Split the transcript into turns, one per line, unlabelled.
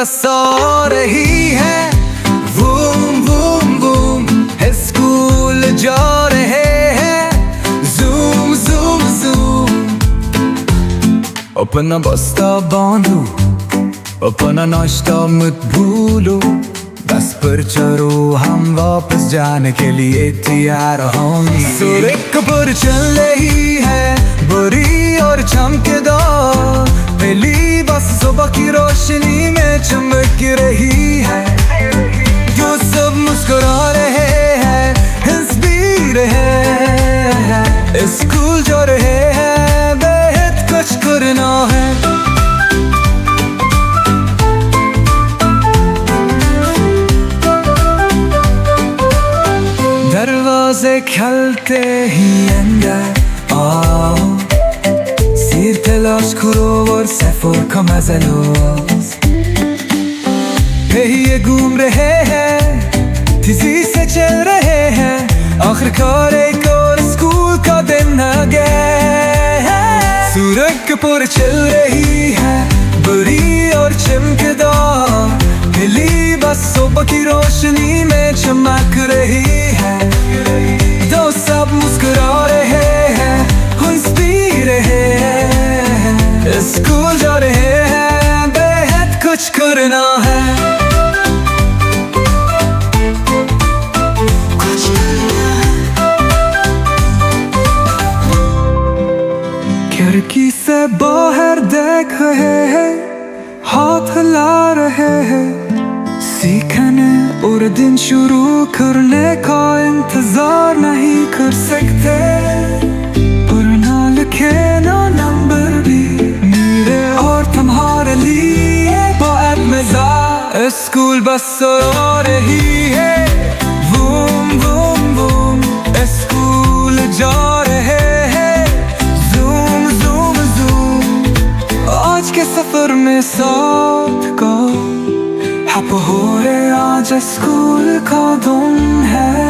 बस आ रही है, वूम वूम वूम है स्कूल जा रहे हैं, जूम जूम जूम। अपना बस्ता बांधो, अपना नाश्ता मत भूलो, बस पर चलो हम वापस जाने के लिए तैयार होंगे। सूरज पर चल रही है बड़ी और चमकदार, पहली बस सुबह की रोशनी में चमक रही है। जो सब मुस्कुरा रहे हैं, हंस भी रहे हैं, स्कूल जा रहे हैं, बेहद कुछ करना है। दरवाजे खलते ही अंदर आओ, सिर तलाश करो और सफर का मजा लो। ये घूम रहे हैं, तेजी से चल रहे हैं, आखिरकार एक और स्कूल का दिन आ गया। सूरज पर चल रही है बड़ी और चमकदार, पहली बस सुबह की रोशनी में चमक रही है। तो सब मुस्कुरा रहे हैं, हंस भी रहे हैं, स्कूल जा रहे हैं, बेहद कुछ करना है। खिड़की से बाहर देख रहे हैं, हाथ हिला रहे हैं, सीखने और दिन शुरू करने का इंतजार नहीं कर सकते। पढ़ना लिखे ना नंबर भी मेरे और तुम्हारे लिए बहुत मजा। स्कूल बस आ रही है, वूम वूम वूम, स्कूल जा रहे हैं, जूम जूम जूम। आज के सफर में साथ का हप हो रहे, आज स्कूल का दिन है।